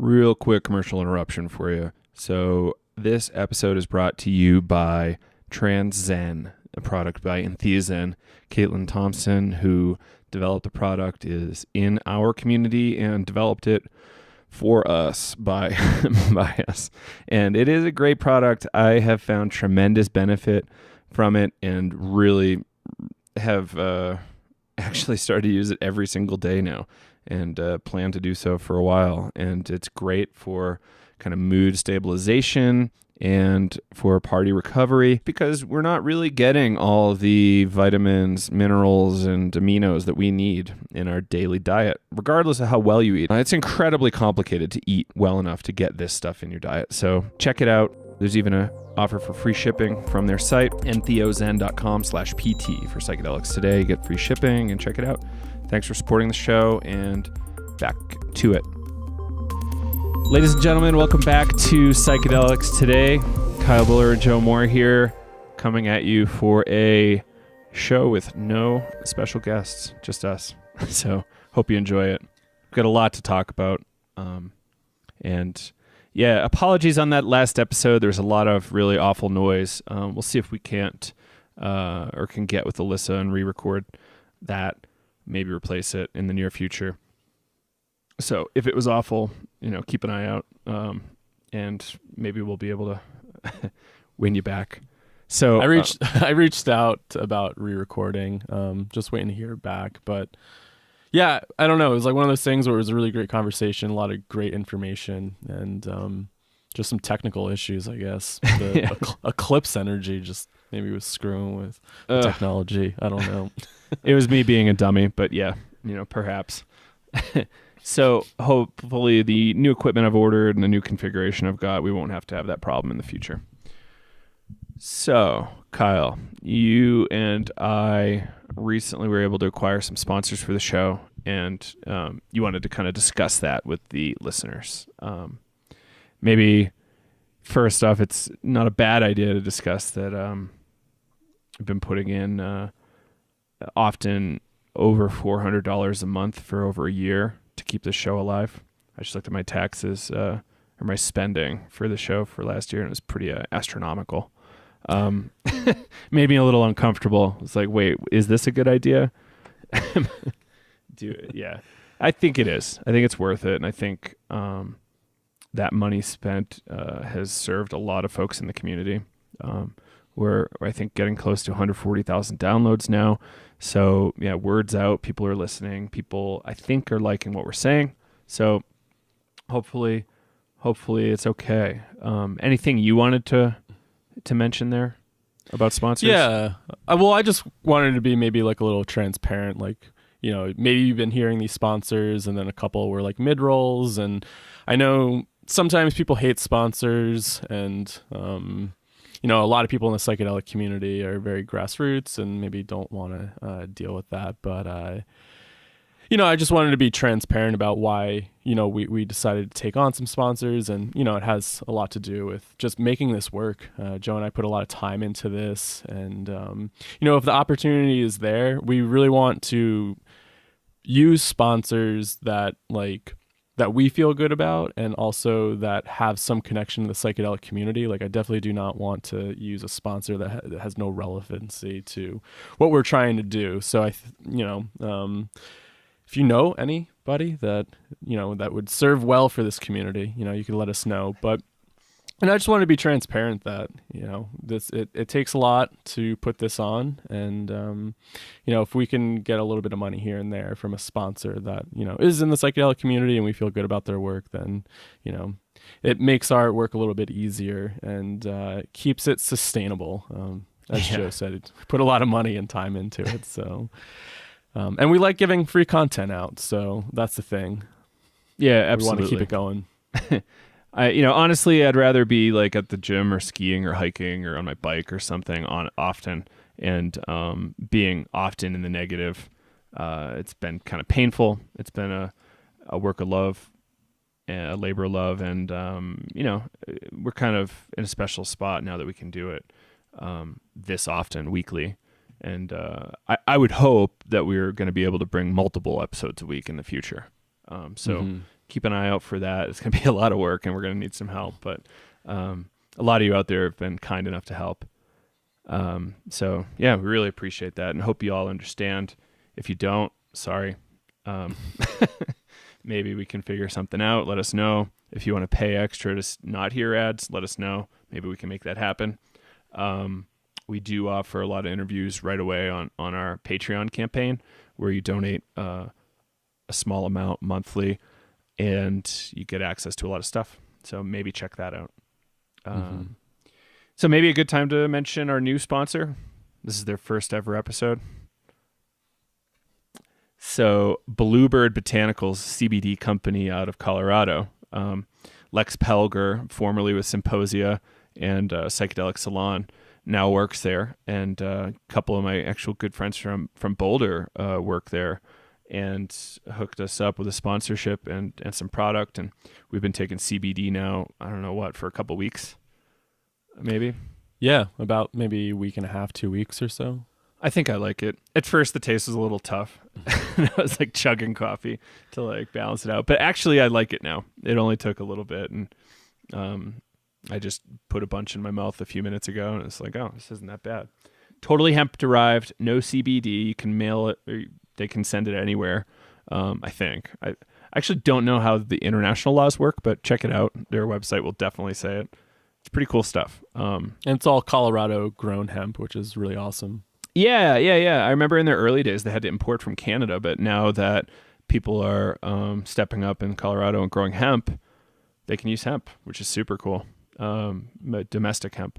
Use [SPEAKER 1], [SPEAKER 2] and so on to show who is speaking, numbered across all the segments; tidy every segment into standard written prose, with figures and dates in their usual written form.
[SPEAKER 1] Real quick commercial interruption for you. So this episode is brought to you by TransZen, a product by Entheozen. Caitlin Thompson, who developed the product, is in our community and developed it for us by us. And it is a great product. I have found tremendous benefit from it and really have actually started to use it every single day now and plan to do so for a while. And it's great for kind of mood stabilization and for party recovery because we're not really getting all the vitamins, minerals, and aminos that we need in our daily diet, regardless of how well you eat. It's incredibly complicated to eat well enough to get this stuff in your diet. So check it out. There's even an offer for free shipping from their site, entheozen.com/PT for psychedelics today. You get free shipping and check it out. Thanks for supporting the show, and back to it. Ladies and gentlemen, welcome back to Psychedelics today. Kyle Buller and Joe Moore here, coming at you for a show with no special guests, just us. So hope you enjoy it. We've got a lot to talk about. And yeah, apologies on that last episode. There's a lot of really awful noise. We'll see if we can't or can get with Alyssa and re-record that, maybe replace it in the near future. So if it was awful, keep an eye out, and maybe we'll be able to win you back. So
[SPEAKER 2] I reached out about re-recording, just waiting to hear back. But yeah, I don't know. It was like one of those things where it was a really great conversation, a lot of great information, and just some technical issues, I guess. The Eclipse energy just maybe was screwing with the technology. I don't know.
[SPEAKER 1] It was me being a dummy, but yeah, perhaps. So hopefully the new equipment I've ordered and the new configuration I've got, we won't have to have that problem in the future. So, Kyle, you and I recently were able to acquire some sponsors for the show, and you wanted to kind of discuss that with the listeners. Maybe first off, it's not a bad idea to discuss that I've been putting in often over $400 a month for over a year to keep the show alive. I just looked at my taxes or my spending for the show for last year, and it was pretty astronomical. Made me a little uncomfortable. It's like, wait, is this a good idea? Yeah, I think it is. I think it's worth it, and I think that money spent has served a lot of folks in the community. We're I think getting close to 140,000 downloads now. So yeah, word's out. People are listening. People, I think, are liking what we're saying. So hopefully it's okay. Anything you wanted to mention there about sponsors?
[SPEAKER 2] Yeah. Well, I just wanted to be maybe like a little transparent. Like, maybe you've been hearing these sponsors, and then a couple were like mid rolls, and I know sometimes people hate sponsors, and a lot of people in the psychedelic community are very grassroots and maybe don't want to deal with that. But, I just wanted to be transparent about why, we decided to take on some sponsors. And, it has a lot to do with just making this work. Joe and I put a lot of time into this. And, if the opportunity is there, we really want to use sponsors that we feel good about, and also that have some connection to the psychedelic community. Like, I definitely do not want to use a sponsor that has no relevancy to what we're trying to do. So if you know anybody that, that would serve well for this community, you can let us know. And I just want to be transparent that, it takes a lot to put this on. And, if we can get a little bit of money here and there from a sponsor that, is in the psychedelic community and we feel good about their work, then, it makes our work a little bit easier and keeps it sustainable. As Joe said, put a lot of money and time into it. So, and we like giving free content out. So that's the thing.
[SPEAKER 1] Yeah, absolutely.
[SPEAKER 2] We want to keep it going.
[SPEAKER 1] Honestly, I'd rather be like at the gym or skiing or hiking or on my bike or something often, and being often in the negative. It's been kind of painful. It's been a work of love, a labor of love, and we're kind of in a special spot now that we can do it this often, weekly. And I would hope that we're going to be able to bring multiple episodes a week in the future. keep an eye out for that. It's going to be a lot of work, and we're going to need some help. But a lot of you out there have been kind enough to help. So yeah, we really appreciate that, and hope you all understand. If you don't, sorry. Maybe we can figure something out. Let us know. If you want to pay extra to not hear ads, let us know. Maybe we can make that happen. We do offer a lot of interviews right away on our Patreon campaign, where you donate a small amount monthly and you get access to a lot of stuff. So maybe check that out. So maybe a good time to mention our new sponsor. This is their first ever episode. So Bluebird Botanicals Cbd company out of Colorado. Lex Pelger, formerly with Symposia and Psychedelic Salon, now works there. And a couple of my actual good friends from Boulder work there, and hooked us up with a sponsorship and some product. And we've been taking CBD now, I don't know what, for a couple weeks, maybe.
[SPEAKER 2] Yeah, about maybe a week and a half, 2 weeks or so.
[SPEAKER 1] I think I like it. At first, the taste was a little tough. I was like chugging coffee to like balance it out. But actually, I like it now. It only took a little bit, and I just put a bunch in my mouth a few minutes ago, and it's like, oh, this isn't that bad. Totally hemp derived, no CBD. You can mail it, or they can send it anywhere. I think. I actually don't know how the international laws work, but check it out. Their website will definitely say it. It's pretty cool stuff.
[SPEAKER 2] And it's all Colorado grown hemp, which is really awesome.
[SPEAKER 1] Yeah. I remember in their early days they had to import from Canada, but now that people are stepping up in Colorado and growing hemp, they can use hemp, which is super cool. Domestic hemp.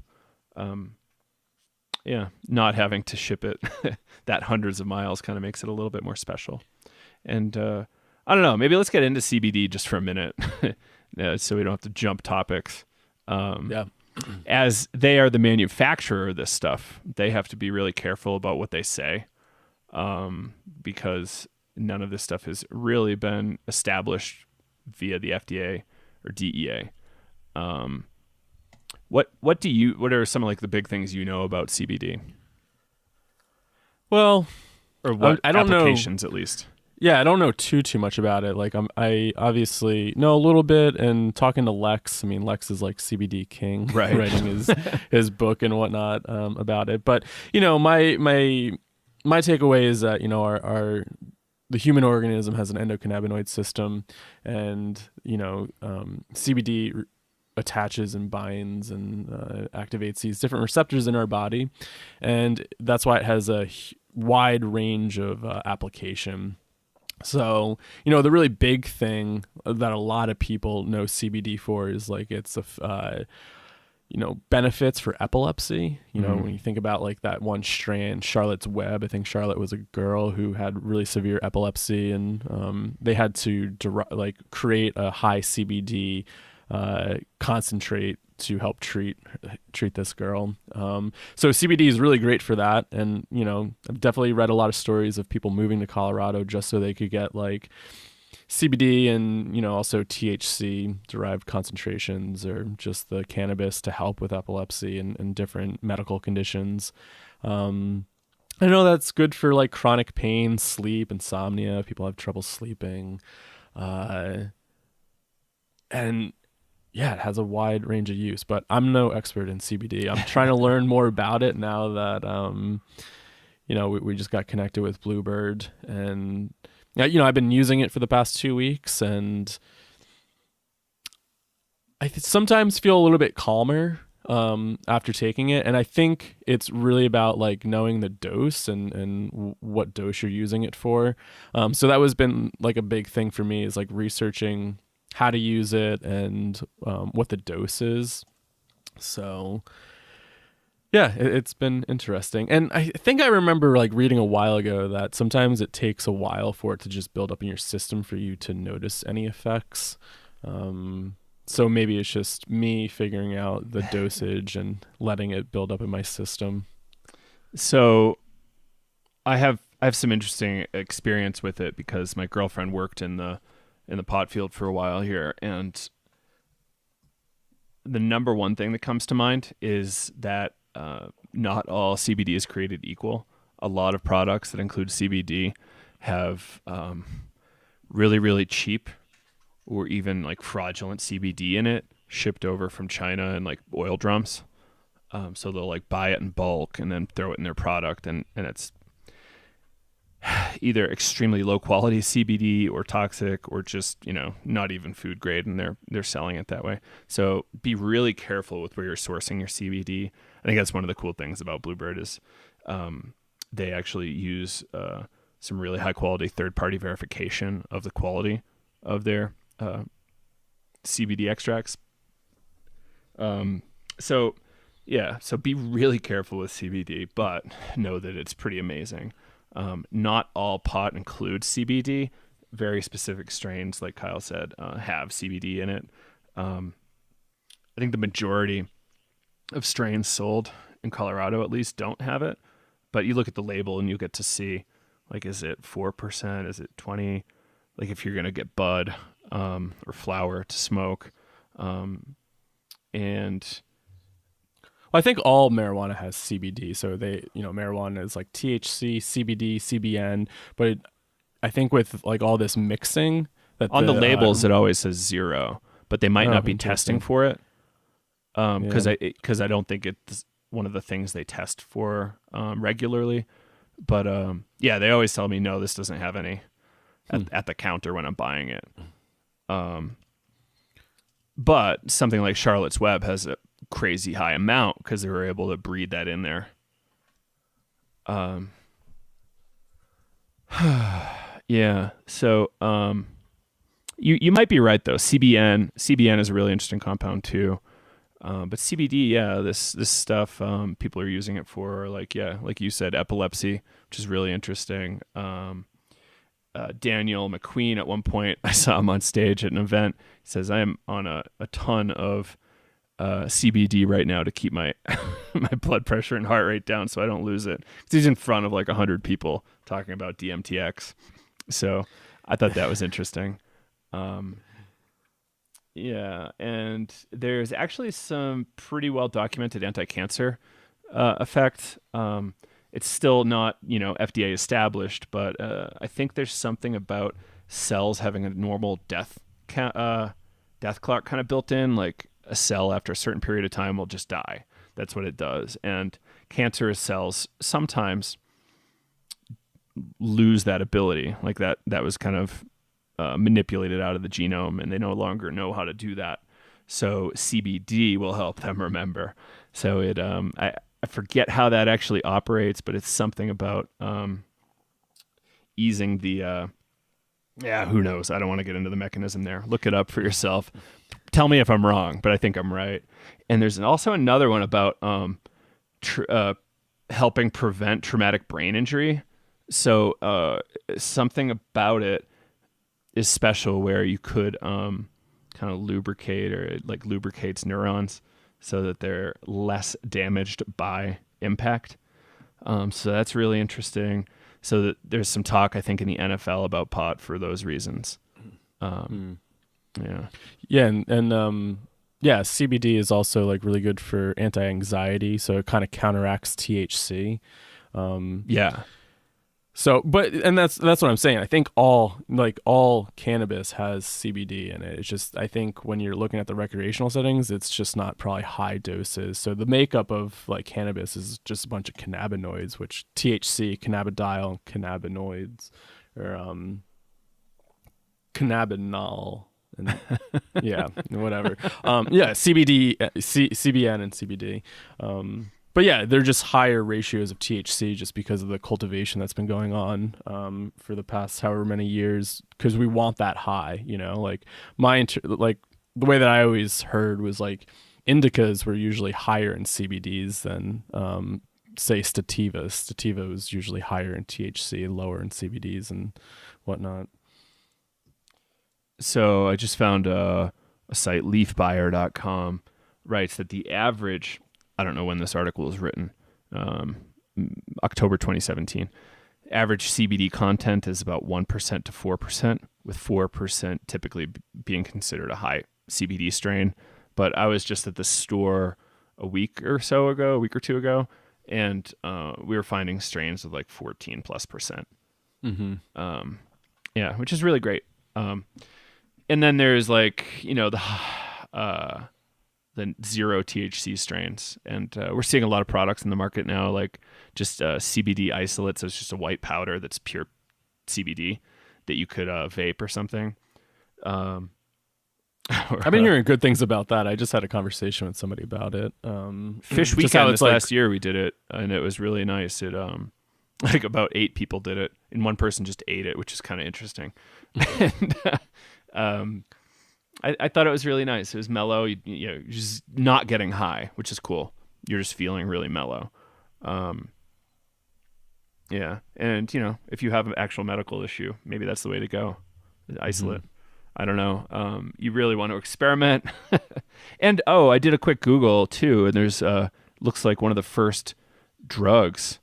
[SPEAKER 1] Not having to ship it that hundreds of miles kind of makes it a little bit more special. And I don't know, maybe let's get into CBD just for a minute, so we don't have to jump topics. As they are the manufacturer of this stuff, they have to be really careful about what they say, because none of this stuff has really been established via the FDA or DEA. What are some of like the big things you know about CBD?
[SPEAKER 2] Well,
[SPEAKER 1] or what
[SPEAKER 2] I don't
[SPEAKER 1] applications
[SPEAKER 2] know.
[SPEAKER 1] At least.
[SPEAKER 2] Yeah, I don't know too much about it. Like I obviously know a little bit, and talking to Lex, I mean, Lex is like CBD king,
[SPEAKER 1] right?
[SPEAKER 2] Writing his book and whatnot about it. But my takeaway is that the human organism has an endocannabinoid system, and CBD attaches and binds and activates these different receptors in our body, and that's why it has a wide range of application. So, the really big thing that a lot of people know CBD for is like it's benefits for epilepsy. When you think about like that one strand, Charlotte's Web, I think Charlotte was a girl who had really severe epilepsy, and they had to create a high CBD concentrate to help treat this girl. So CBD is really great for that. And, I've definitely read a lot of stories of people moving to Colorado just so they could get like CBD and, also THC derived concentrations, or just the cannabis to help with epilepsy and different medical conditions. I know that's good for like chronic pain, sleep, insomnia. People have trouble sleeping. And yeah, it has a wide range of use, but I'm no expert in CBD. I'm trying to learn more about it now that, we just got connected with Bluebird, and, I've been using it for the past 2 weeks, and I sometimes feel a little bit calmer after taking it. And I think it's really about like knowing the dose and what dose you're using it for. So that was been like a big thing for me, is like researching how to use it and what the dose is. So yeah, it's been interesting. And I think I remember like reading a while ago that sometimes it takes a while for it to just build up in your system for you to notice any effects. So maybe it's just me figuring out the dosage and letting it build up in my system.
[SPEAKER 1] So I have some interesting experience with it, because my girlfriend worked in the pot field for a while here, and the number one thing that comes to mind is that not all CBD is created equal. A lot of products that include CBD have really, really cheap or even like fraudulent CBD in it shipped over from China in like oil drums. So they'll like buy it in bulk and then throw it in their product, and it's either extremely low quality CBD or toxic or just, not even food grade, and they're selling it that way. So be really careful with where you're sourcing your CBD. I think that's one of the cool things about Bluebird is they actually use some really high quality third party verification of the quality of their CBD extracts. So be really careful with CBD, but know that it's pretty amazing. Not all pot includes CBD. Very specific strains, like Kyle said, have CBD in it. I think the majority of strains sold in Colorado, at least, don't have it. But you look at the label and you get to see, like, is it 4%? Is it 20%? Like, if you're going to get bud or flower to smoke. And
[SPEAKER 2] I think all marijuana has CBD. So marijuana is like THC, CBD, CBN. But I think with like all this mixing, that
[SPEAKER 1] on the labels it always says 0, but they might not be testing for it. Because I don't think it's one of the things they test for regularly. But they always tell me, no, this doesn't have any at the counter when I'm buying it. But something like Charlotte's Web has a crazy high amount because they were able to breed that in there. So you might be right though. CBN is a really interesting compound too. But CBD, this stuff people are using it for, like you said, epilepsy, which is really interesting. Daniel McQueen, at one point, I saw him on stage at an event. He says, I am on a ton of CBD right now to keep my my blood pressure and heart rate down so I don't lose it. 'Cause he's in front of like 100 people talking about DMTX. So I thought that was interesting. And there's actually some pretty well documented anti-cancer effect. It's still not, FDA established, but I think there's something about cells having a normal death clock kind of built in. Like a cell after a certain period of time will just die. That's what it does. And cancerous cells sometimes lose that ability. Like that was kind of manipulated out of the genome, and they no longer know how to do that. So CBD will help them remember. So it I forget how that actually operates, but it's something about easing the who knows? I don't want to get into the mechanism there. Look it up for yourself. Tell me if I'm wrong, but I think I'm right. And there's also another one about helping prevent traumatic brain injury. So something about it is special where you could kind of lubricate, or it like lubricates neurons so that they're less damaged by impact. So that's really interesting. So that there's some talk, I think, in the NFL about pot for those reasons. Yeah,
[SPEAKER 2] and CBD is also like really good for anti-anxiety, so it kind of counteracts THC. So, and that's what I'm saying. I think all cannabis has CBD in it. It's just, I think when you're looking at the recreational settings, it's just not probably high doses. So the makeup of like cannabis is just a bunch of cannabinoids, which THC, cannabidiol, cannabinoids, or cannabinol, and whatever. CBD, CBN, and CBD. But yeah, they're just higher ratios of THC just because of the cultivation that's been going on for the past however many years. Because we want that high, Like the way that I always heard was like indicas were usually higher in CBDs than say sativa. Sativa was usually higher in THC, lower in CBDs and whatnot.
[SPEAKER 1] So I just found a site, leafbuyer.com, writes that the average, I don't know when this article was written, October 2017. Average CBD content is about 1% to 4%, with 4% typically being considered a high CBD strain. But I was just at the store a week or two ago, and we were finding strains of like 14+%. Mm-hmm. Which is really great. And And then there's like, the zero THC strains. And we're seeing a lot of products in the market now, like just CBD isolate. So it's just a white powder that's pure CBD that you could vape or something.
[SPEAKER 2] I've been hearing good things about that. I just had a conversation with somebody about it.
[SPEAKER 1] Fish Weekend last year we did it, and it was really nice. It like about 8 people did it, and one person just ate it, which is kind of interesting. And I thought it was really nice. It was mellow. You're just not getting high, which is cool. You're just feeling really mellow. Yeah, and if you have an actual medical issue, maybe that's the way to go. Isolate. Mm-hmm. I don't know. You really want to experiment. And I did a quick Google too, and there's looks like one of the first drugs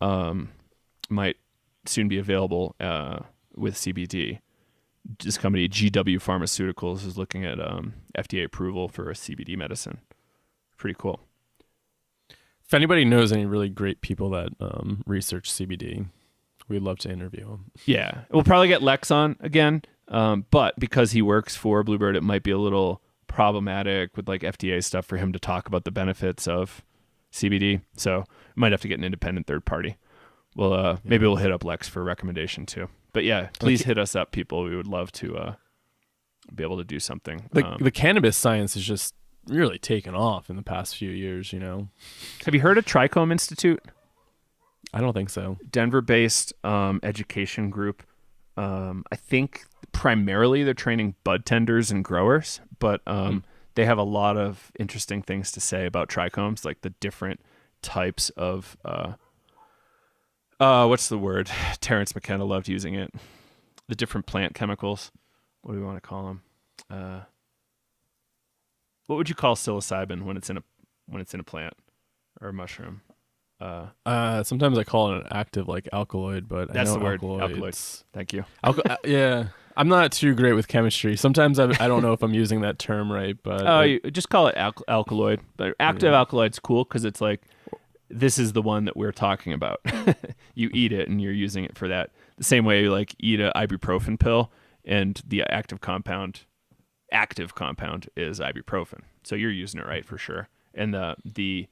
[SPEAKER 1] might soon be available with CBD. This company, GW Pharmaceuticals, is looking at FDA approval for a CBD medicine. Pretty cool.
[SPEAKER 2] If anybody knows any really great people that research CBD, we'd love to interview them.
[SPEAKER 1] Yeah. We'll probably get Lex on again, but because he works for Bluebird, it might be a little problematic with like FDA stuff for him to talk about the benefits of CBD. So we might have to get an independent third party. Well, maybe we'll hit up Lex for a recommendation too. But yeah, please hit us up, people. We would love to be able to do something.
[SPEAKER 2] The cannabis science is just really taken off in the past few years,
[SPEAKER 1] Have you heard of Trichome Institute?
[SPEAKER 2] I don't think so.
[SPEAKER 1] Denver-based education group. I think primarily they're training bud tenders and growers, but they have a lot of interesting things to say about trichomes, like the different types of what's the word? Terrence McKenna loved using it. The different plant chemicals. What do we want to call them? What would you call psilocybin when it's in a plant or a mushroom?
[SPEAKER 2] Sometimes I call it an active alkaloid, but
[SPEAKER 1] that's
[SPEAKER 2] I know
[SPEAKER 1] the word.
[SPEAKER 2] Alkaloids.
[SPEAKER 1] Thank you.
[SPEAKER 2] Yeah, I'm not too great with chemistry. Sometimes I don't know if I'm using that term right, but
[SPEAKER 1] you just call it alkaloid. But active alkaloid's cool because it's like this is the one that we're talking about. You eat it and you're using it for that. The same way you eat a ibuprofen pill and the active compound is ibuprofen. So you're using it right for sure. And the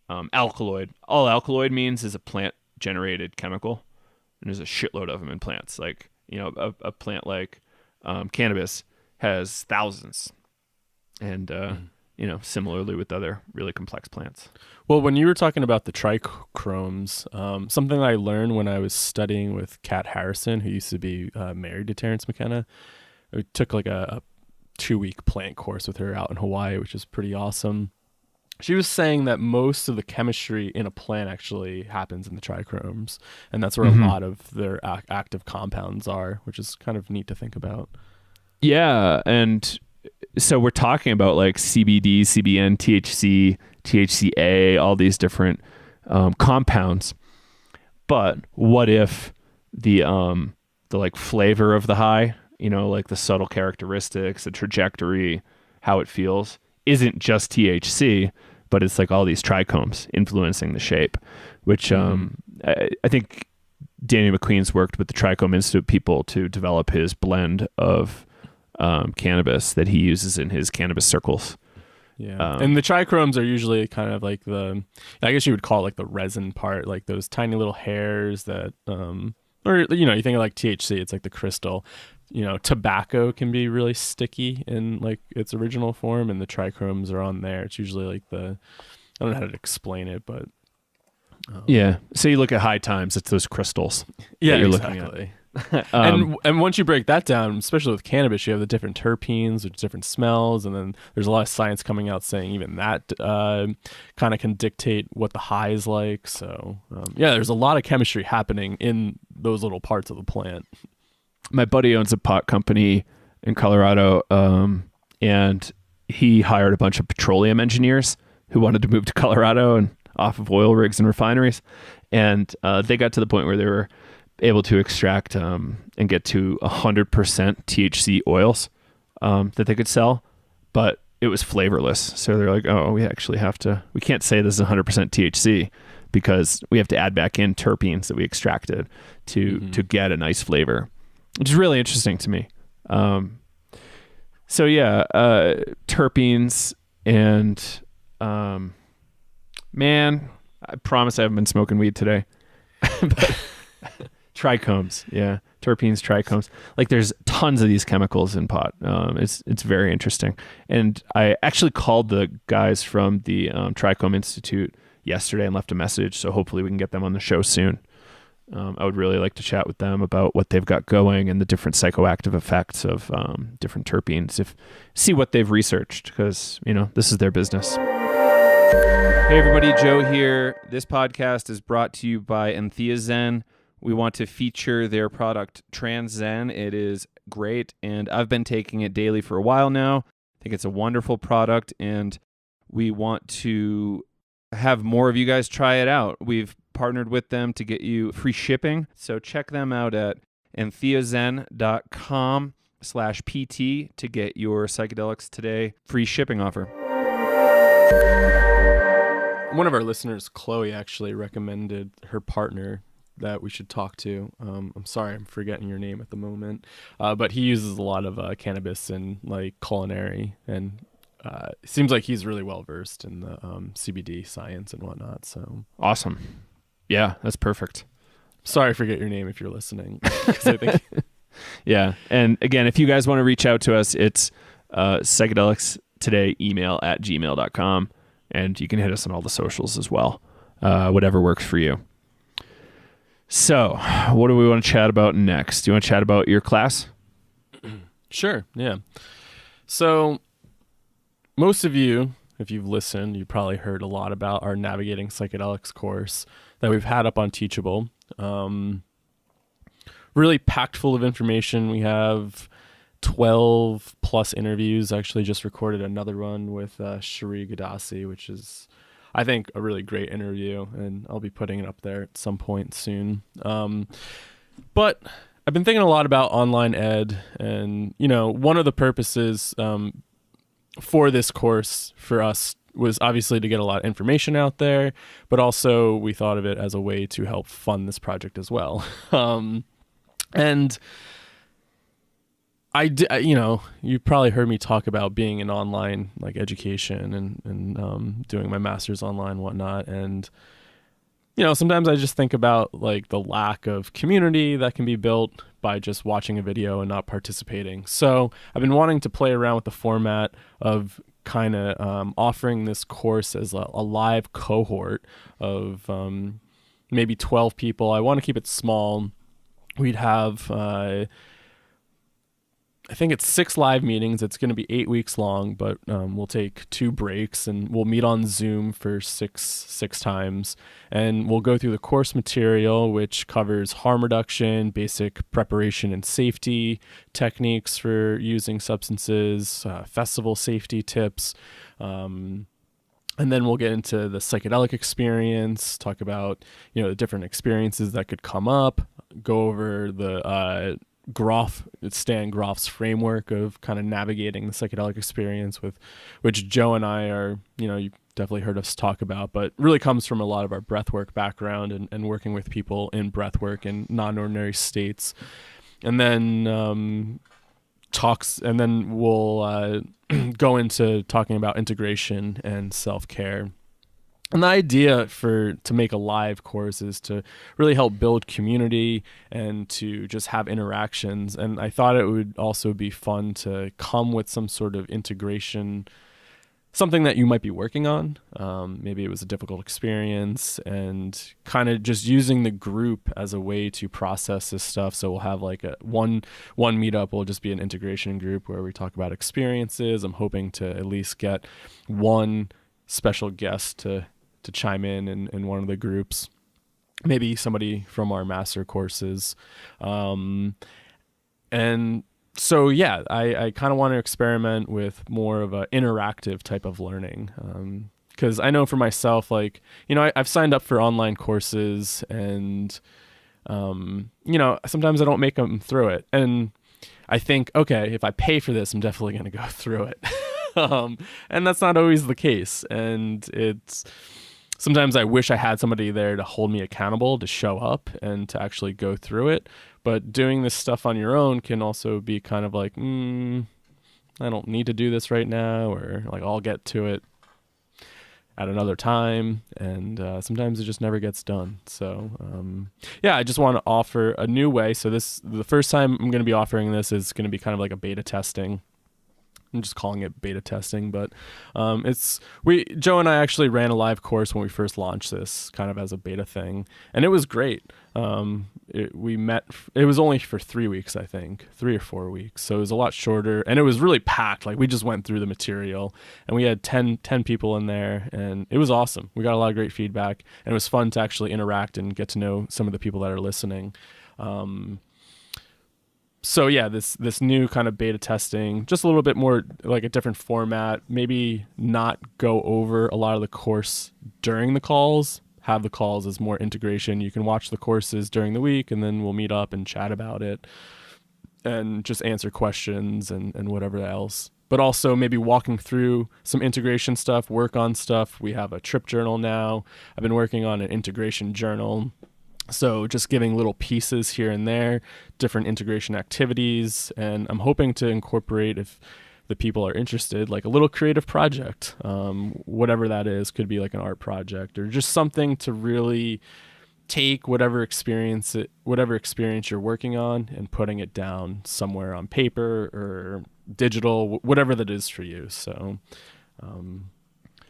[SPEAKER 1] alkaloid, all alkaloid means is a plant generated chemical. And there's a shitload of them in plants. A plant like cannabis has thousands. And similarly with other really complex plants.
[SPEAKER 2] Well, when you were talking about the trichromes, something I learned when I was studying with Kat Harrison, who used to be married to Terrence McKenna, I took a 2-week plant course with her out in Hawaii, which is pretty awesome. She was saying that most of the chemistry in a plant actually happens in the trichromes, and that's where a lot of their active compounds are, which is kind of neat to think about.
[SPEAKER 1] Yeah, and so we're talking about CBD, CBN, THC, THCA, all these different compounds. But what if the flavor of the high, the subtle characteristics, the trajectory, how it feels, isn't just THC, but it's all these trichomes influencing the shape, which I think Danny McQueen's worked with the Trichome Institute people to develop his blend of cannabis that he uses in his cannabis circles.
[SPEAKER 2] Yeah. And the trichromes are usually kind of I guess you would call it the resin part, those tiny little hairs that, or, you think of THC, it's the crystal. Tobacco can be really sticky in its original form, and the trichromes are on there. It's usually I don't know how to explain it, but
[SPEAKER 1] yeah. So you look at high times, it's those crystals.
[SPEAKER 2] Yeah,
[SPEAKER 1] you're
[SPEAKER 2] exactly.
[SPEAKER 1] Looking at.
[SPEAKER 2] And once you break that down, especially with cannabis, you have the different terpenes, which different smells, and then there's a lot of science coming out saying even that kind of can dictate what the high is like. So there's a lot of chemistry happening in those little parts of the plant.
[SPEAKER 1] My buddy owns a pot company in Colorado, and he hired a bunch of petroleum engineers who wanted to move to Colorado and off of oil rigs and refineries. And they got to the point where they were able to extract and get to 100% THC oils that they could sell, but it was flavorless. So they're like, we can't say this is 100% THC because we have to add back in terpenes that we extracted to get a nice flavor, which is really interesting to me. So yeah, terpenes and man, I promise I haven't been smoking weed today. But trichomes, yeah, terpenes, trichomes. Like there's tons of these chemicals in pot. It's very interesting. And I actually called the guys from the Trichome Institute yesterday and left a message. So hopefully we can get them on the show soon. I would really like to chat with them about what they've got going and the different psychoactive effects of different terpenes. See what they've researched, because this is their business. Hey everybody, Joe here. This podcast is brought to you by Entheozen. We want to feature their product TransZen. It is great, and I've been taking it daily for a while now. I think it's a wonderful product, and we want to have more of you guys try it out. We've partnered with them to get you free shipping, so check them out at entheozen.com/PT to get your Psychedelics Today free shipping offer.
[SPEAKER 2] One of our listeners, Chloe, actually recommended her partner that we should talk to. I'm sorry, I'm forgetting your name at the moment. But he uses a lot of cannabis and like culinary, and it seems like he's really well versed in the CBD science and whatnot. So
[SPEAKER 1] awesome. Yeah, that's perfect.
[SPEAKER 2] Sorry, I forget your name if you're listening. 'Cause I think
[SPEAKER 1] yeah. And again, if you guys want to reach out to us, it's psychedelics today email at gmail.com. And you can hit us on all the socials as well. Whatever works for you. So, what do we want to chat about next? Do you want to chat about your class?
[SPEAKER 2] Sure, yeah. So, most of you, if you've listened, you probably heard a lot about our Navigating Psychedelics course that we've had up on Teachable. Really packed full of information. We have 12 plus interviews. I actually just recorded another one with Cherie Gadassi, which is, I think, a really great interview, and I'll be putting it up there at some point soon. But I've been thinking a lot about online ed, and one of the purposes for this course for us was obviously to get a lot of information out there, but also we thought of it as a way to help fund this project as well. And you probably heard me talk about being in online like education and doing my master's online and whatnot. And, sometimes I just think about like the lack of community that can be built by just watching a video and not participating. So I've been wanting to play around with the format of kind of offering this course as a live cohort of maybe 12 people. I want to keep it small. We'd have... I think it's 6 live meetings. It's going to be 8 weeks long, but we'll take 2 breaks and we'll meet on Zoom for six times. And we'll go through the course material, which covers harm reduction, basic preparation and safety techniques for using substances, festival safety tips. And then we'll get into the psychedelic experience, talk about, the different experiences that could come up, go over the Stan Groff's framework of kind of navigating the psychedelic experience, with which Joe and I are, you've definitely heard us talk about, but really comes from a lot of our breathwork background and working with people in breathwork in non-ordinary states. And then we'll go into talking about integration and self-care. And the idea to make a live course is to really help build community and to just have interactions. And I thought it would also be fun to come with some sort of integration, something that you might be working on. Maybe it was a difficult experience, and kind of just using the group as a way to process this stuff. So we'll have like one meetup will just be an integration group where we talk about experiences. I'm hoping to at least get one special guest to chime in one of the groups, maybe somebody from our master courses. And so, yeah, I kind of want to experiment with more of an interactive type of learning. Because I know for myself, like, I've signed up for online courses and, sometimes I don't make them through it. And I think, okay, if I pay for this, I'm definitely going to go through it. And that's not always the case. And sometimes I wish I had somebody there to hold me accountable, to show up and to actually go through it. But doing this stuff on your own can also be kind of like, I don't need to do this right now, or like I'll get to it at another time, and sometimes it just never gets done. So I just want to offer a new way. So the first time I'm going to be offering this is going to be kind of like a beta testing. I'm just calling it beta testing, but Joe and I actually ran a live course when we first launched this, kind of as a beta thing, and it was great. We met. It was only for 3 weeks, I think, 3 or 4 weeks, so it was a lot shorter, and it was really packed. Like we just went through the material, and we had 10 people in there, and it was awesome. We got a lot of great feedback, and it was fun to actually interact and get to know some of the people that are listening. So yeah, this new kind of beta testing, just a little bit more like a different format, maybe not go over a lot of the course during the calls, have the calls as more integration. You can watch the courses during the week, and then we'll meet up and chat about it and just answer questions and whatever else. But also maybe walking through some integration stuff, work on stuff. We have a trip journal now. I've been working on an integration journal. So just giving little pieces here and there, different integration activities, and I'm hoping to incorporate, if the people are interested, like a little creative project, whatever that is. Could be like an art project or just something to really take whatever experience you're working on and putting it down somewhere on paper or digital, whatever that is for you. So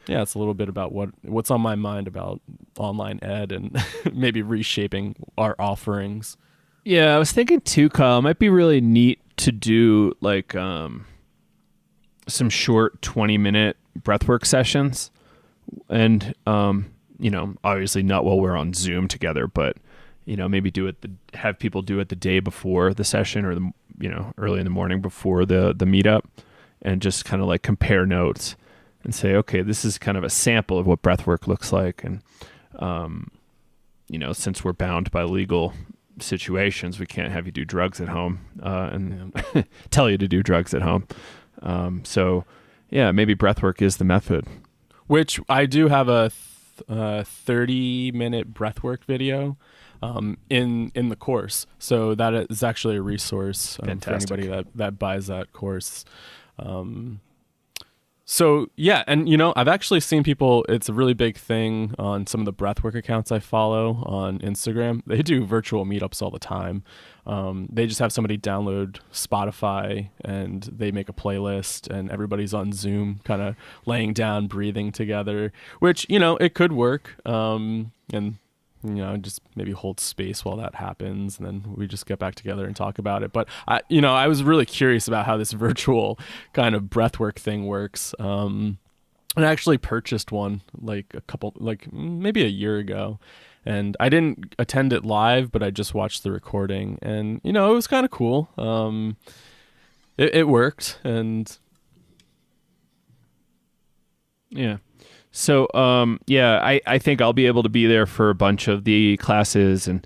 [SPEAKER 2] it's a little bit about what's on my mind about online ed and maybe reshaping our offerings.
[SPEAKER 1] Yeah, I was thinking too, Kyle, it might be really neat to do like some short 20-minute breathwork sessions. And, obviously not while we're on Zoom together, but, maybe have people do it the day before the session or early in the morning before the meetup, and just kind of like compare notes and say, okay, this is kind of a sample of what breathwork looks like. And, since we're bound by legal situations, we can't have you do drugs at home and tell you to do drugs at home. Maybe breathwork is the method.
[SPEAKER 2] Which I do have a 30-minute breathwork video in the course. So that is actually a resource for anybody that buys that course. I've actually seen people, it's a really big thing on some of the breathwork accounts I follow on Instagram. They do virtual meetups all the time. They just have somebody download Spotify and they make a playlist and everybody's on Zoom kind of laying down, breathing together, which, it could work. Just maybe hold space while that happens, and then we just get back together and talk about it. But I was really curious about how this virtual kind of breathwork thing works. And I actually purchased one maybe a year ago, and I didn't attend it live, but I just watched the recording, and it was kind of cool. It worked, and
[SPEAKER 1] yeah. So, I think I'll be able to be there for a bunch of the classes, and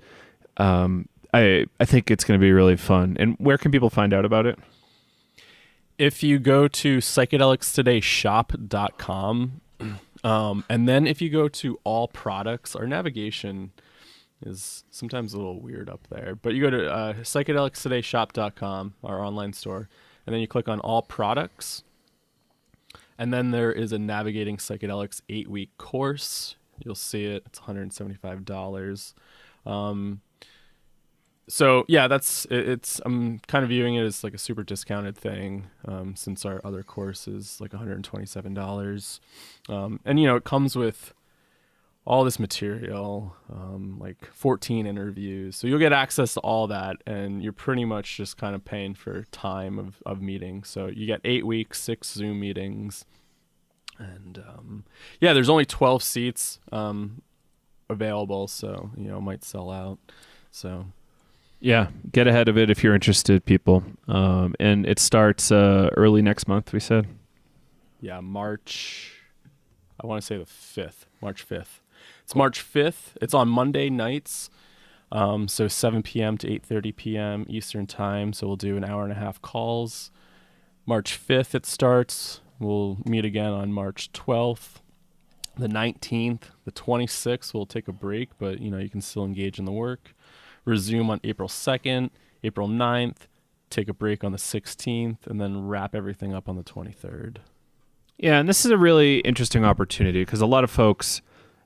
[SPEAKER 1] I think it's going to be really fun. And where can people find out about it?
[SPEAKER 2] If you go to psychedelicstodayshop.com, and then if you go to all products, our navigation is sometimes a little weird up there, but you go to psychedelicstodayshop.com, our online store, and then you click on all products. And then there is a Navigating Psychedelics 8-week course. You'll see it. It's $175. I'm kind of viewing it as like a super discounted thing, since our other course is like $127. It comes with all this material, like 14 interviews. So you'll get access to all that, and you're pretty much just kind of paying for time of meetings. So you get 8 weeks, 6 Zoom meetings. And there's only 12 seats available, so it might sell out. So
[SPEAKER 1] yeah, get ahead of it if you're interested, people. And it starts early next month, we said.
[SPEAKER 2] Yeah, March. I want to say the 5th, March 5th. It's March 5th. It's on Monday nights, so 7 p.m. to 8:30 p.m. Eastern time. So we'll do an hour and a half calls. March 5th it starts. We'll meet again on March 12th, the 19th, the 26th. We'll take a break, but you can still engage in the work. Resume on April 2nd, April 9th, take a break on the 16th, and then wrap everything up on the 23rd.
[SPEAKER 1] Yeah, and this is a really interesting opportunity because a lot of folks,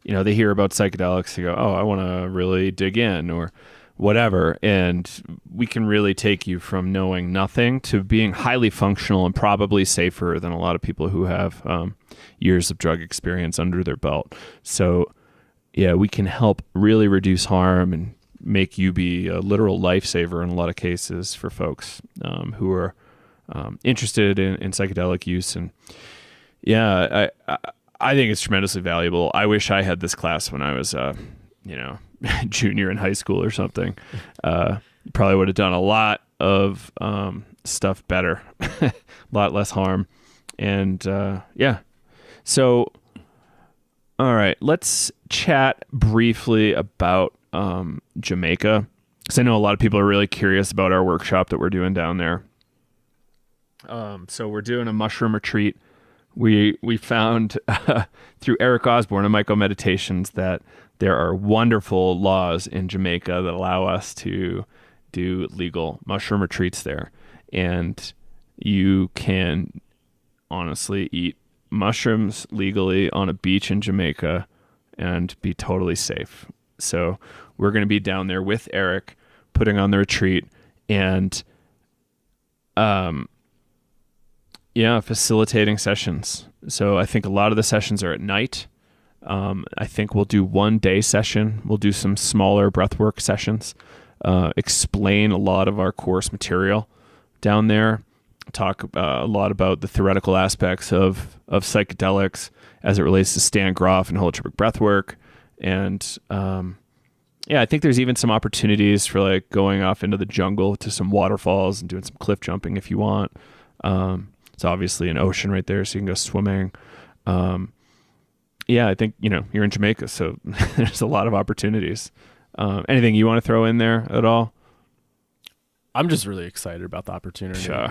[SPEAKER 1] they hear about psychedelics, they go, oh, I want to really dig in or whatever. And we can really take you from knowing nothing to being highly functional and probably safer than a lot of people who have years of drug experience under their belt. So, yeah, we can help really reduce harm and make you be a literal lifesaver in a lot of cases for folks who are interested in psychedelic use. And yeah, I think it's tremendously valuable. I wish I had this class when I was, junior in high school or something. Probably would have done a lot of stuff better, a lot less harm. And so, all right, let's chat briefly about Jamaica, because I know a lot of people are really curious about our workshop that we're doing down there. So we're doing a mushroom retreat. We found through Eric Osborne of Myco Meditations that there are wonderful laws in Jamaica that allow us to do legal mushroom retreats there. And you can honestly eat mushrooms legally on a beach in Jamaica and be totally safe. So we're going to be down there with Eric putting on the retreat and facilitating sessions. So I think a lot of the sessions are at night. I think we'll do one day session. We'll do some smaller breathwork sessions, explain a lot of our course material down there, talk a lot about the theoretical aspects of psychedelics as it relates to Stan Groff and holotropic breathwork. And I think there's even some opportunities for like going off into the jungle to some waterfalls and doing some cliff jumping if you want. It's obviously an ocean right there, so you can go swimming. I think, you're in Jamaica, so there's a lot of opportunities. Anything you want to throw in there at all?
[SPEAKER 2] I'm just really excited about the opportunity.
[SPEAKER 1] Sure.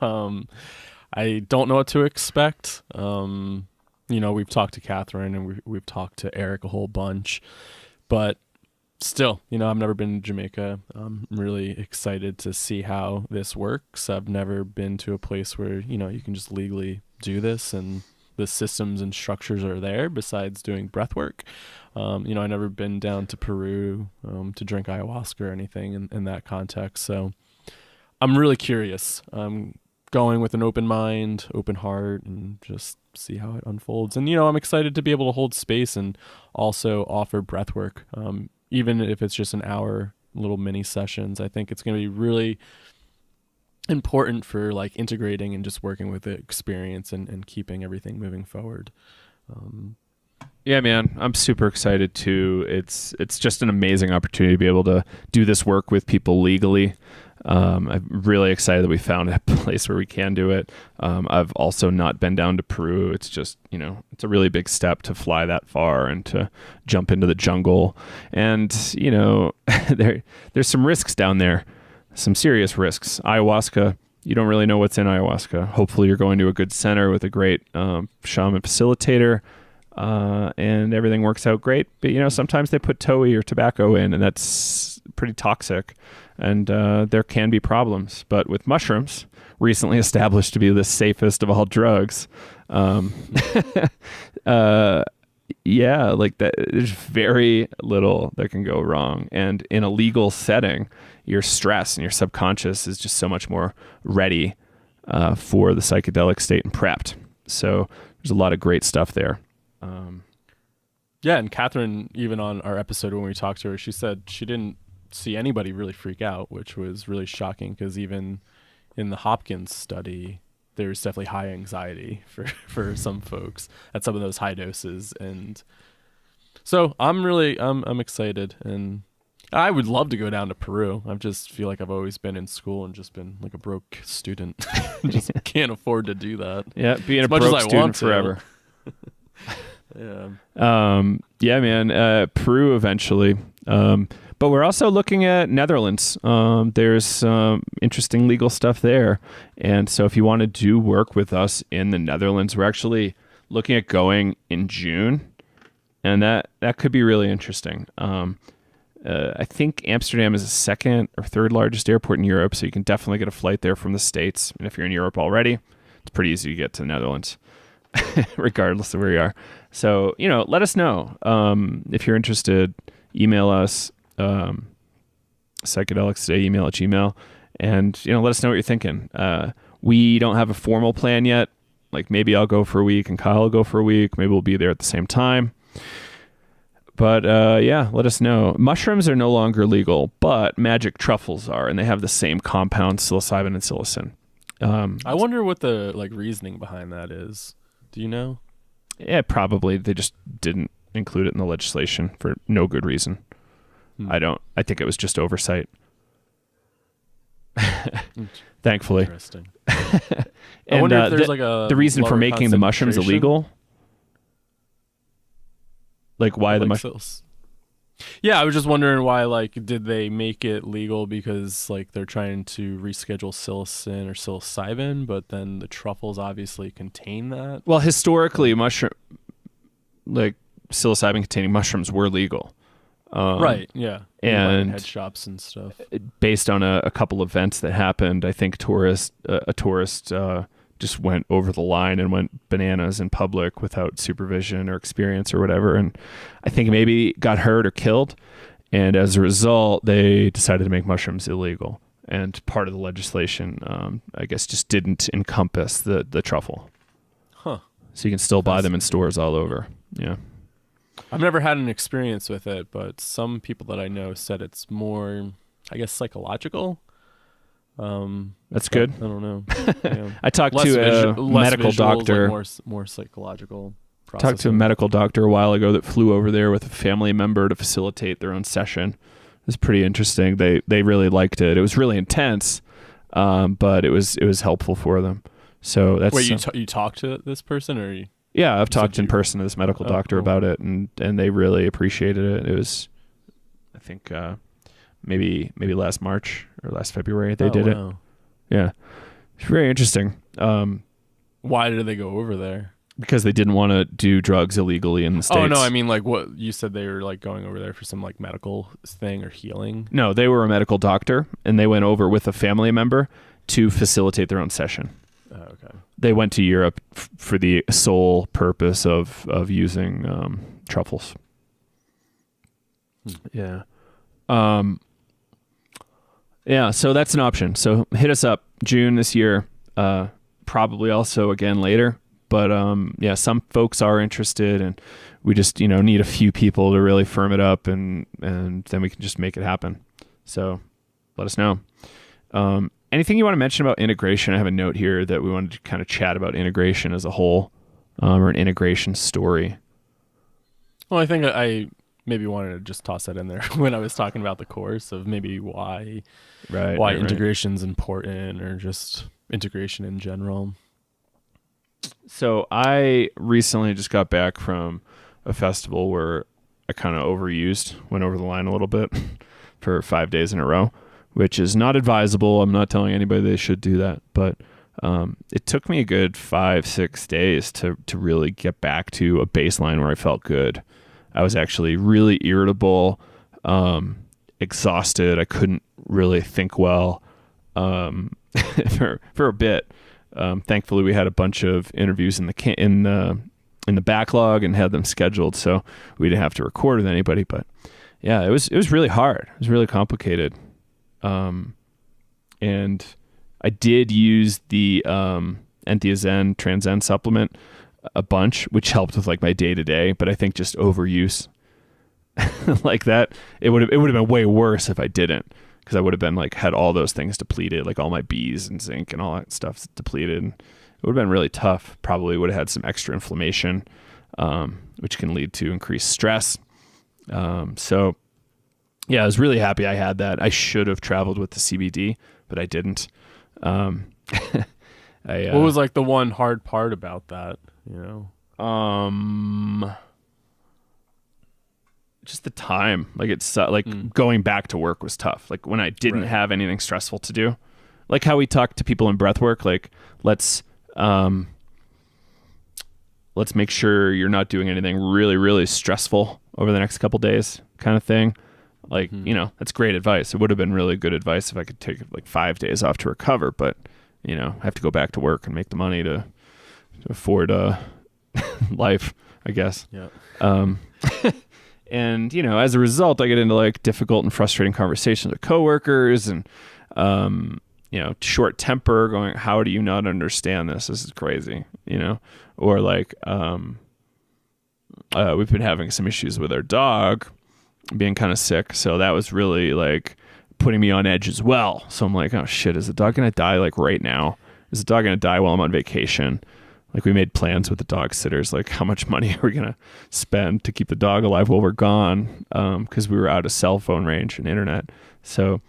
[SPEAKER 2] I don't know what to expect. We've talked to Catherine and we've talked to Eric a whole bunch, but still, I've never been to Jamaica. I'm really excited to see how this works. I've never been to a place where, you can just legally do this and the systems and structures are there besides doing breath work. I've never been down to Peru to drink ayahuasca or anything in that context. So I'm really curious. I'm going with an open mind, open heart, and just see how it unfolds. And, I'm excited to be able to hold space and also offer breath work. Even if it's just an hour, little mini sessions, I think it's going to be really important for like integrating and just working with the experience and keeping everything moving forward.
[SPEAKER 1] Yeah, man, I'm super excited too. It's just an amazing opportunity to be able to do this work with people legally. I'm really excited that we found a place where we can do it. I've also not been down to Peru. It's just, it's a really big step to fly that far and to jump into the jungle. And, there's some risks down there, some serious risks. Ayahuasca, you don't really know what's in ayahuasca. Hopefully you're going to a good center with a great shaman facilitator. And everything works out great. But, sometimes they put toei or tobacco in, and that's pretty toxic. And there can be problems. But with mushrooms, recently established to be the safest of all drugs, there's very little that can go wrong. And in a legal setting, your stress and your subconscious is just so much more ready for the psychedelic state and prepped. So there's a lot of great stuff there.
[SPEAKER 2] And Catherine, even on our episode when we talked to her, she said she didn't see anybody really freak out, which was really shocking because even in the Hopkins study, there's definitely high anxiety for some folks at some of those high doses. And so I'm excited, and I would love to go down to Peru. I just feel like I've always been in school and just been like a broke student. Just can't afford to do that.
[SPEAKER 1] Yeah, being a broke student forever. Peru eventually. But we're also looking at Netherlands. There's interesting legal stuff there. And so if you want to do work with us in the Netherlands, we're actually looking at going in June. And that could be really interesting. I think Amsterdam is the second or third largest airport in Europe, so you can definitely get a flight there from the States. And if you're in Europe already, it's pretty easy to get to the Netherlands, regardless of where you are. So, let us know. If you're interested, email us, Psychedelics Today, email at Gmail, and, let us know what you're thinking. We don't have a formal plan yet. Like, maybe I'll go for a week and Kyle will go for a week. Maybe we'll be there at the same time. But, let us know. Mushrooms are no longer legal, but magic truffles are, and they have the same compounds, psilocybin and psilocin.
[SPEAKER 2] I wonder what the reasoning behind that is. Do you know?
[SPEAKER 1] Yeah, probably. They just didn't include it in the legislation for no good reason. I think it was just oversight. Thankfully.
[SPEAKER 2] Interesting.
[SPEAKER 1] And
[SPEAKER 2] I wonder if there's
[SPEAKER 1] the reason for making the mushrooms illegal. Like why the mushrooms?
[SPEAKER 2] Yeah, I was just wondering why. Did they make it legal because they're trying to reschedule psilocin or psilocybin, but then the truffles obviously contain that.
[SPEAKER 1] Well, historically, psilocybin containing mushrooms were legal.
[SPEAKER 2] Right. Yeah.
[SPEAKER 1] And
[SPEAKER 2] head shops and stuff.
[SPEAKER 1] Based on a couple events that happened, I think a tourist just went over the line and went bananas in public without supervision or experience or whatever. And I think maybe got hurt or killed. And as a result, they decided to make mushrooms illegal. And part of the legislation, I guess, just didn't encompass the truffle.
[SPEAKER 2] Huh.
[SPEAKER 1] So you can still buy them in stores all over. Yeah.
[SPEAKER 2] I've never had an experience with it, but some people that I know said it's more, I guess, psychological.
[SPEAKER 1] That's good.
[SPEAKER 2] I don't know. Yeah.
[SPEAKER 1] I talked to a medical doctor.
[SPEAKER 2] More psychological process.
[SPEAKER 1] Talked to a medical doctor a while ago that flew over there with a family member to facilitate their own session. It was pretty interesting. They really liked it. It was really intense, but it was helpful for them. So that's.
[SPEAKER 2] Wait, you talked to this person or?
[SPEAKER 1] Yeah, I've talked in person to this medical doctor about it, and they really appreciated it. It was, I think, maybe last March or last February they did it. Yeah, it's very interesting.
[SPEAKER 2] Why did they go over there?
[SPEAKER 1] Because they didn't want to do drugs illegally in the States.
[SPEAKER 2] Oh no, I mean what you said, they were going over there for some medical thing or healing.
[SPEAKER 1] No, they were a medical doctor, and they went over with a family member to facilitate their own session.
[SPEAKER 2] Oh, okay. They
[SPEAKER 1] went to Europe for the sole purpose of using truffles. Yeah. Yeah, so that's an option. So hit us up June this year, probably also again later. But some folks are interested, and we just need a few people to really firm it up, and then we can just make it happen. So let us know. Anything you want to mention about integration? I have a note here that we wanted to kind of chat about integration as a whole, or an integration story.
[SPEAKER 2] Well, I think I maybe wanted to just toss that in there when I was talking about the course of maybe why integration's important, or just integration in general.
[SPEAKER 1] So I recently just got back from a festival where I kind of went over the line a little bit for 5 days in a row, which is not advisable. I'm not telling anybody they should do that, but it took me a good 5-6 days to really get back to a baseline where I felt good. I was actually really irritable, exhausted. I couldn't really think well for a bit. Thankfully, we had a bunch of interviews in the backlog and had them scheduled, so we didn't have to record with anybody. But yeah, it was really hard. It was really complicated. And I did use the Entheogen Transcend supplement a bunch, which helped with my day to day. But I think just overuse like that, it would have been way worse if I didn't, because I would have been had all those things depleted, all my Bs and zinc and all that stuff depleted. And it would have been really tough. Probably would have had some extra inflammation, which can lead to increased stress. So yeah, I was really happy I had that. I should have traveled with the CBD, but I didn't. What
[SPEAKER 2] was the one hard part about that?
[SPEAKER 1] Just the time. Going back to work was tough. When I didn't have anything stressful to do, how we talk to people in breath work, let's make sure you're not doing anything really, really stressful over the next couple days, kind of thing. Like, you know, that's great advice. It would have been really good advice if I could take like 5 days off to recover, but, you know, I have to go back to work and make the money to afford life, I guess.
[SPEAKER 2] Yeah.
[SPEAKER 1] And, you know, as a result, I get into like difficult and frustrating conversations with coworkers and, you know, short temper, going, how do you not understand this? This is crazy, you know? Or like, we've been having some issues with our dog being kind of sick. So that was really like putting me on edge as well. So I'm like, oh shit, is the dog going to die like right now? Is the dog going to die while I'm on vacation? Like we made plans with the dog sitters, like how much money are we going to spend to keep the dog alive while we're gone? Cause we were out of cell phone range and internet. So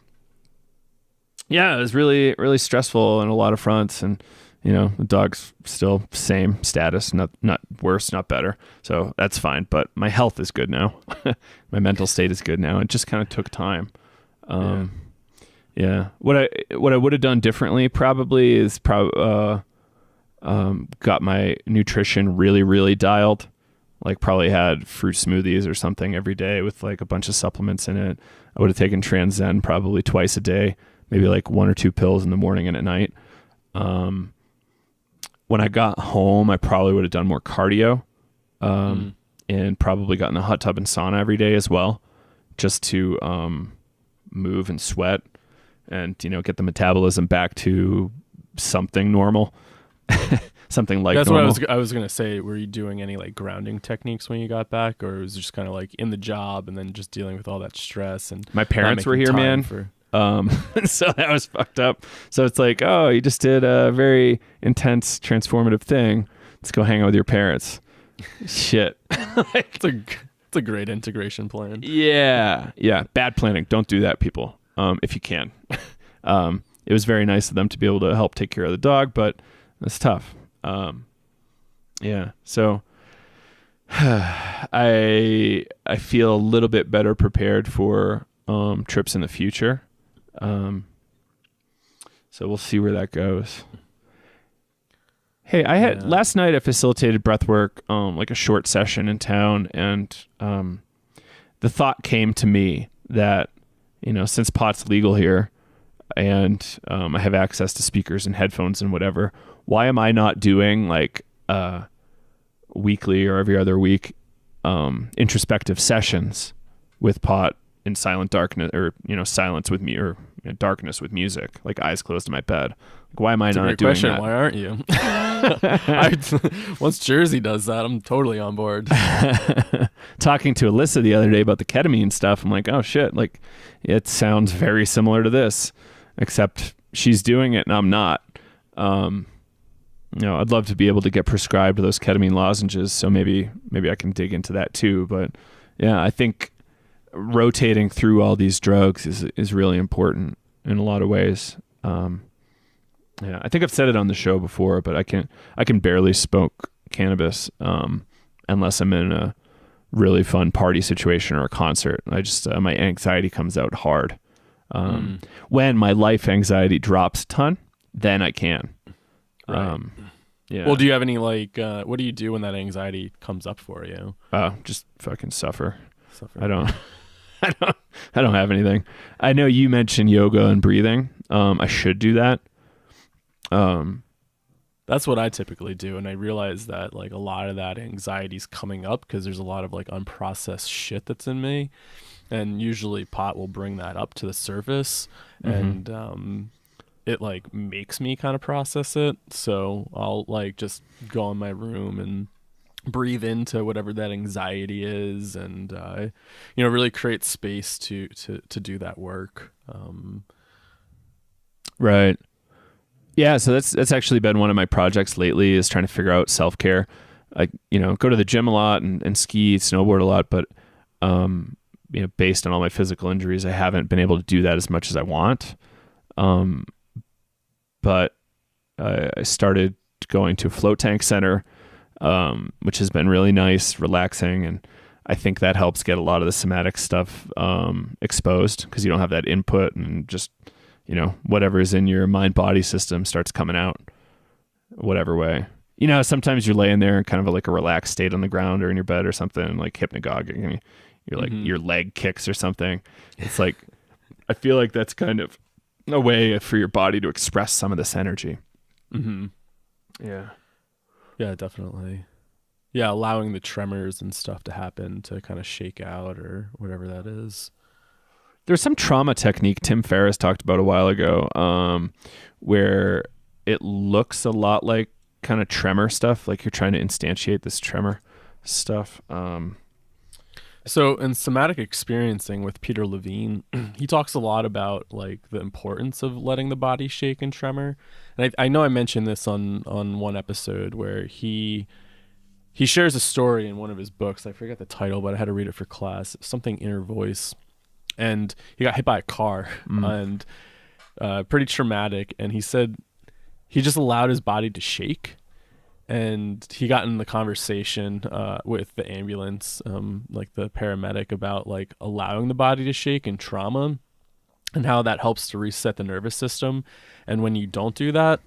[SPEAKER 1] yeah, it was really, really stressful on a lot of fronts. And, you know, the dog's still same status, not worse, not better. So that's fine. But my health is good now. My mental state is good now. It just kind of took time. Yeah. What I would have done differently probably is got my nutrition really, really dialed. Like probably had fruit smoothies or something every day with like a bunch of supplements in it. I would have taken Transzen probably twice a day, maybe like 1 or 2 pills in the morning and at night. When I got home, I probably would have done more cardio, and probably gotten a hot tub and sauna every day as well, just to move and sweat and, you know, get the metabolism back to something normal, something like
[SPEAKER 2] That's
[SPEAKER 1] normal.
[SPEAKER 2] what I was going to say. Were you doing any like grounding techniques when you got back, or was it just kind of like in the job and then just dealing with all that stress? And
[SPEAKER 1] my parents were here, man. So that was fucked up. So it's like, oh, you just did a very intense, transformative thing. Let's go hang out with your parents. Shit.
[SPEAKER 2] It's a great integration plan.
[SPEAKER 1] Yeah. Bad planning. Don't do that, people. If you can. It was very nice of them to be able to help take care of the dog, but it's tough. Yeah. So I feel a little bit better prepared for trips in the future. So we'll see where that goes. Hey, last night I facilitated breathwork, like a short session in town, and the thought came to me that, you know, since pot's legal here and I have access to speakers and headphones and whatever, why am I not doing like weekly or every other week introspective sessions with pot in silent darkness, or, you know, silence with me, or, you know, darkness with music, like eyes closed in my bed? Like, why am I not doing that?
[SPEAKER 2] Why aren't you? Once Jersey does that, I'm totally on board.
[SPEAKER 1] Talking to Alyssa the other day about the ketamine stuff, I'm like, oh shit, like it sounds very similar to this, except she's doing it and I'm not. You know, I'd love to be able to get prescribed those ketamine lozenges, so maybe I can dig into that too. But yeah, I think rotating through all these drugs is really important in a lot of ways. Yeah, I think I've said it on the show before, but I can barely smoke cannabis unless I'm in a really fun party situation or a concert. I just my anxiety comes out hard. When my life anxiety drops a ton, then I can.
[SPEAKER 2] Right.
[SPEAKER 1] Yeah.
[SPEAKER 2] Well, do you have any like what do you do when that anxiety comes up for you?
[SPEAKER 1] Just fucking suffer. I don't have anything. I know you mentioned yoga and breathing. I should do that.
[SPEAKER 2] That's what I typically do, and I realize that like a lot of that anxiety's coming up because there's a lot of like unprocessed shit that's in me, and usually pot will bring that up to the surface, and it like makes me kind of process it. So I'll like just go in my room and breathe into whatever that anxiety is, and you know, really create space to do that work.
[SPEAKER 1] Right. Yeah, so that's actually been one of my projects lately, is trying to figure out self-care. I, you know, go to the gym a lot and ski, snowboard a lot, but you know, based on all my physical injuries, I haven't been able to do that as much as I want. But I started going to a float tank center, which has been really nice, relaxing, and I think that helps get a lot of the somatic stuff exposed, because you don't have that input, and just, you know, whatever is in your mind-body system starts coming out, whatever way. You know, sometimes you're laying there in kind of like a relaxed state on the ground or in your bed or something, like hypnagogic, and your leg kicks or something. It's like, I feel like that's kind of a way for your body to express some of this energy.
[SPEAKER 2] Mm-hmm. Yeah, definitely. Yeah, allowing the tremors and stuff to happen, to kind of shake out or whatever that is.
[SPEAKER 1] There's some trauma technique Tim Ferriss talked about a while ago, where it looks a lot like kind of tremor stuff, like you're trying to instantiate this tremor stuff.
[SPEAKER 2] So in somatic experiencing with Peter Levine, he talks a lot about like the importance of letting the body shake and tremor. And I know I mentioned this on one episode where he shares a story in one of his books. I forget the title, but I had to read it for class. Something Inner Voice. And he got hit by a car and pretty traumatic. And he said he just allowed his body to shake. And he got in the conversation with the ambulance, like the paramedic, about like allowing the body to shake in trauma and how that helps to reset the nervous system. And when you don't do that,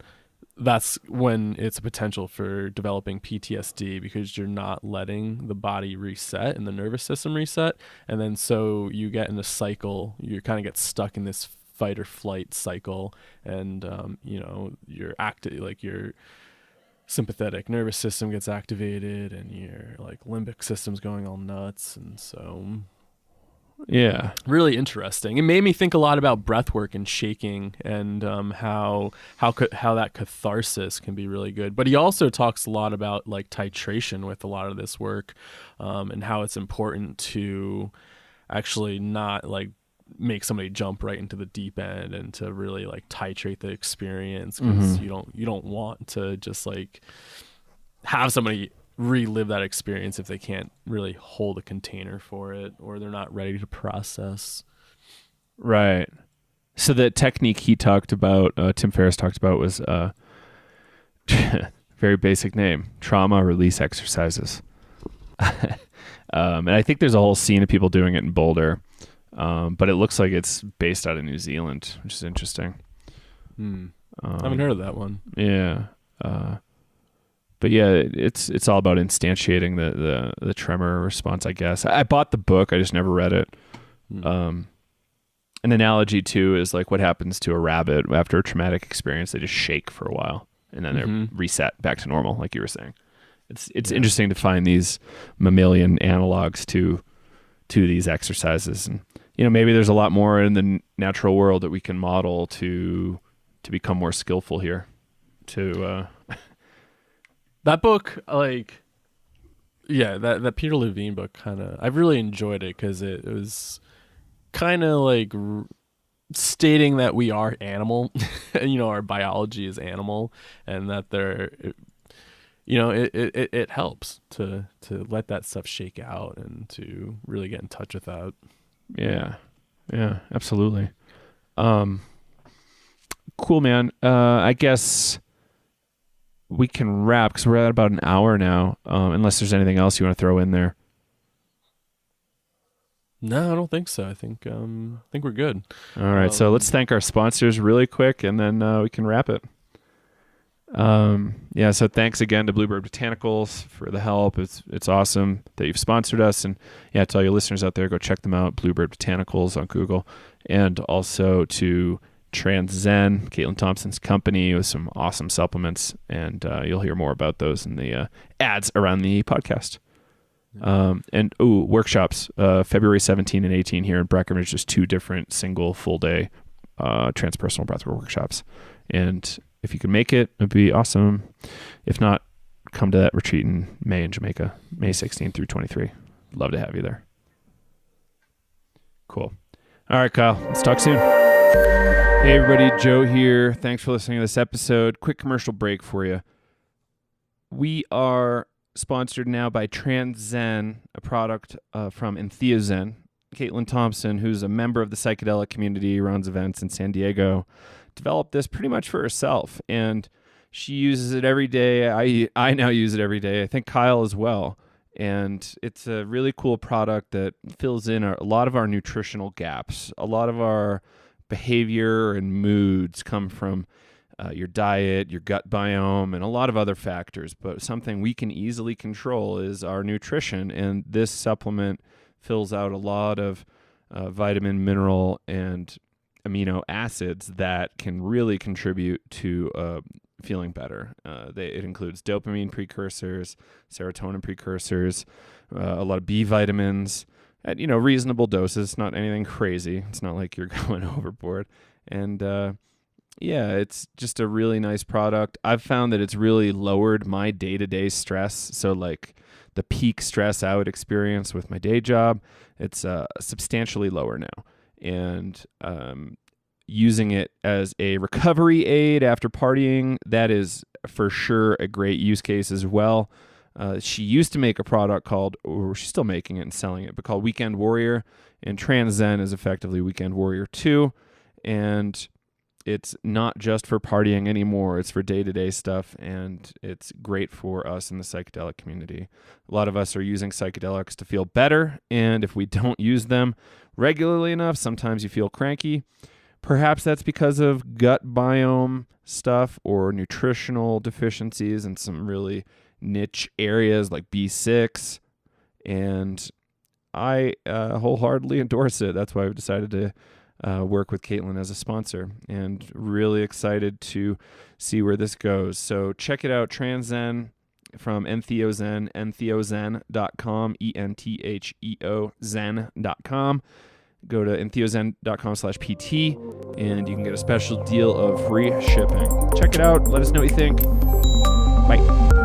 [SPEAKER 2] that's when it's a potential for developing PTSD, because you're not letting the body reset and the nervous system reset. And then so you get in a cycle, you kind of get stuck in this fight or flight cycle. And, you're your sympathetic nervous system gets activated and your like limbic system's going all nuts. And so
[SPEAKER 1] yeah,
[SPEAKER 2] really interesting. It made me think a lot about breath work and shaking, and how that catharsis can be really good. But he also talks a lot about like titration with a lot of this work, and how it's important to actually not like make somebody jump right into the deep end, and to really like titrate the experience, because you don't want to just like have somebody relive that experience if they can't really hold a container for it, or they're not ready to process.
[SPEAKER 1] Right. So the technique he talked about, Tim Ferriss talked about, was very basic name: trauma release exercises. And I think there's a whole scene of people doing it in Boulder. But it looks like it's based out of New Zealand, which is interesting.
[SPEAKER 2] I haven't heard of that one.
[SPEAKER 1] Yeah. But yeah, it's all about instantiating the tremor response, I guess. I bought the book, I just never read it. An analogy too is like what happens to a rabbit after a traumatic experience. They just shake for a while and then they're reset back to normal, like you were saying. It's interesting to find these mammalian analogs to these exercises. And maybe there's a lot more in the natural world that we can model to become more skillful here.
[SPEAKER 2] That book, like, yeah, that Peter Levine book, I really enjoyed it, because it was kind of like stating that we are animal, and our biology is animal, and that it helps to let that stuff shake out and to really get in touch with that.
[SPEAKER 1] Yeah, absolutely. Cool, man. I guess we can wrap, because we're at about an hour now, unless there's anything else you want to throw in there.
[SPEAKER 2] No, I don't think so. I think we're good.
[SPEAKER 1] All right, so let's thank our sponsors really quick, and then we can wrap it. So thanks again to Bluebird Botanicals for the help. It's awesome that you've sponsored us, and to all your listeners out there, go check them out, Bluebird Botanicals on Google, and also to Transzen, Caitlin Thompson's company, with some awesome supplements, and you'll hear more about those in the ads around the podcast. And workshops, February 17 and 18 here in Breckenridge, just 2 different single full day transpersonal breathwork workshops. And if you can make it, it'd be awesome. If not, come to that retreat in May in Jamaica, May 16 through 23. Love to have you there. Cool. All right, Kyle, let's talk soon. Hey everybody, Joe here. Thanks for listening to this episode. Quick commercial break for you. We are sponsored now by Transzen, a product from Entheozen. Caitlin Thompson, who's a member of the psychedelic community, runs events in San Diego, developed this pretty much for herself, and she uses it every day. I now use it every day. I think Kyle as well. And it's a really cool product that fills in a lot of our nutritional gaps. A lot of our behavior and moods come from your diet, your gut biome, and a lot of other factors. But something we can easily control is our nutrition, and this supplement fills out a lot of vitamin, mineral, and amino acids that can really contribute to feeling better. It includes dopamine precursors, serotonin precursors, a lot of B vitamins at reasonable doses. Not anything crazy. It's not like you're going overboard. And it's just a really nice product. I've found that it's really lowered my day-to-day stress. So like the peak stress I would experience with my day job, it's substantially lower now. And using it as a recovery aid after partying, that is for sure a great use case as well. She used to make a product called, or she's still making it and selling it, but called Weekend Warrior. And Trans Zen is effectively Weekend Warrior 2. And it's not just for partying anymore. It's for day-to-day stuff, and it's great for us in the psychedelic community. A lot of us are using psychedelics to feel better, and if we don't use them regularly enough, sometimes you feel cranky. Perhaps that's because of gut biome stuff or nutritional deficiencies in some really niche areas like B6, and I wholeheartedly endorse it. That's why I've decided to work with Caitlin as a sponsor, and really excited to see where this goes. So check it out, Trans Zen from Entheozen, entheozen.com, ENTHEO zen.com. Go to entheozen.com/PT, and you can get a special deal of free shipping. Check it out. Let us know what you think. Bye.